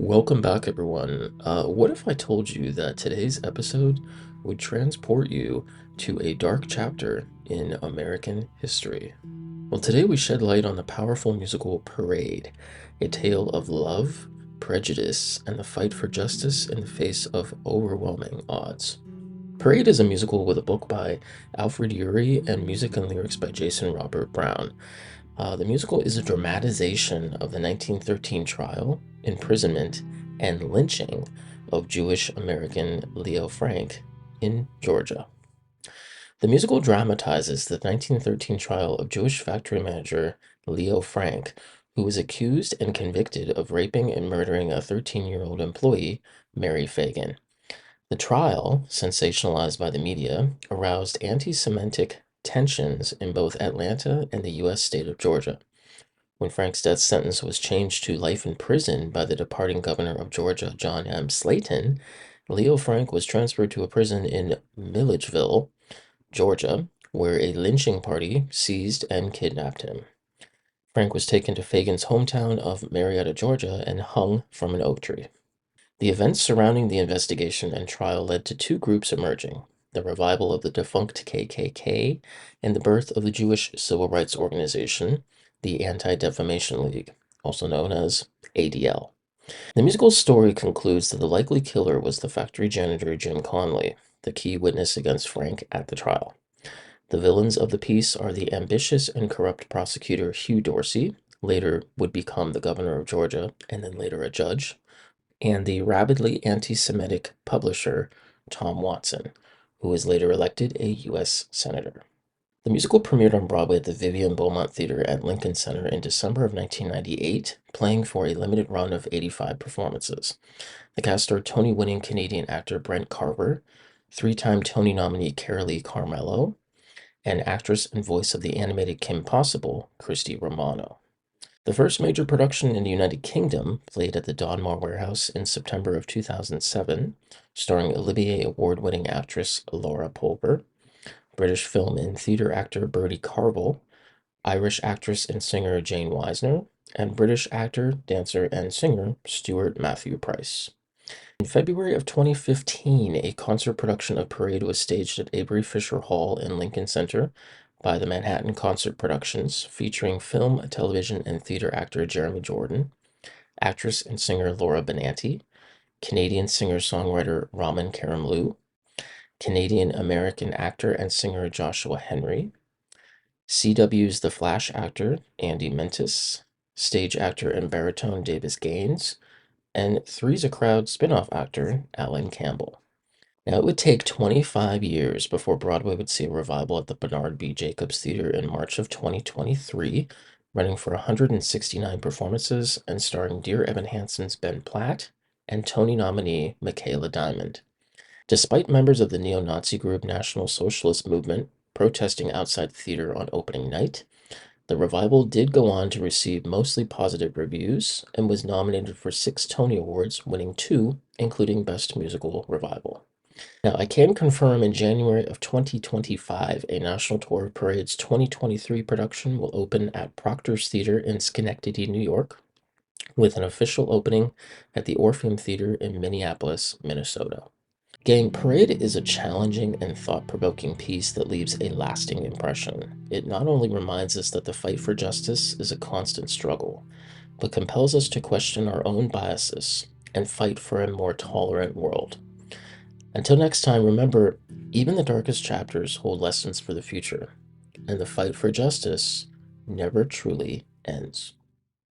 Welcome back, everyone. What if I told you that today's episode would transport you to a dark chapter in American history? Well, today we shed light on the powerful musical Parade, a tale of love, prejudice, and the fight for justice in the face of overwhelming odds. Parade is a musical with a book by Alfred Urey and music and lyrics by Jason Robert Brown. The musical is a dramatization of the 1913 trial, imprisonment, and lynching of Jewish American Leo Frank in Georgia. The musical dramatizes the 1913 trial of Jewish factory manager Leo Frank, who was accused and convicted of raping and murdering a 13-year-old employee, Mary Fagan. The trial, sensationalized by the media, aroused anti-Semitic tensions in both Atlanta and the U.S. state of Georgia. When Frank's death sentence was changed to life in prison by the departing governor of Georgia, John M. Slayton, Leo Frank was transferred to a prison in Milledgeville, Georgia, where a lynching party seized and kidnapped him. Frank was taken to Fagan's hometown of Marietta, Georgia, and hung from an oak tree. The events surrounding the investigation and trial led to two groups emerging: the revival of the defunct KKK and the birth of the Jewish civil rights organization, the Anti-Defamation League, also known as ADL. The musical story concludes that the likely killer was the factory janitor Jim Conley, the key witness against Frank at the trial. The villains of the piece are the ambitious and corrupt prosecutor Hugh Dorsey, later would become the governor of Georgia and then later a judge, and the rabidly anti-Semitic publisher Tom Watson, who was later elected a U.S. Senator. The musical premiered on Broadway at the Vivian Beaumont Theater at Lincoln Center in December of 1998, playing for a limited run of 85 performances. The cast starred Tony-winning Canadian actor Brent Carver, three-time Tony nominee Carolee Carmello, and actress and voice of the animated Kim Possible, Christy Romano. The first major production in the United Kingdom played at the Donmar Warehouse in September of 2007, starring Olivier Award-winning actress Laura Pulver, British film and theater actor Bertie Carvel, Irish actress and singer Jane Weisner, and British actor, dancer, and singer Stuart Matthew Price. In February of 2015, a concert production of Parade was staged at Avery Fisher Hall in Lincoln Center by the Manhattan Concert Productions, featuring film, television, and theater actor Jeremy Jordan, actress and singer Laura Benanti, Canadian singer-songwriter Raman Karimloo, Canadian-American actor and singer Joshua Henry, CW's The Flash actor Andy Mentis, stage actor and baritone Davis Gaines, and Three's a Crowd spin-off actor Alan Campbell. Now, it would take 25 years before Broadway would see a revival at the Bernard B. Jacobs Theater in March of 2023, running for 169 performances and starring Dear Evan Hansen's Ben Platt and Tony nominee Michaela Diamond. Despite members of the neo-Nazi group National Socialist Movement protesting outside the theater on opening night, the revival did go on to receive mostly positive reviews and was nominated for 6 Tony Awards, winning 2, including Best Musical Revival. Now, I can confirm in January of 2025, a national tour of Parade's 2023 production will open at Proctor's Theater in Schenectady, New York, with an official opening at the Orpheum Theater in Minneapolis, Minnesota. Gang, Parade is a challenging and thought-provoking piece that leaves a lasting impression. It not only reminds us that the fight for justice is a constant struggle, but compels us to question our own biases and fight for a more tolerant world. Until next time, remember, even the darkest chapters hold lessons for the future, and the fight for justice never truly ends.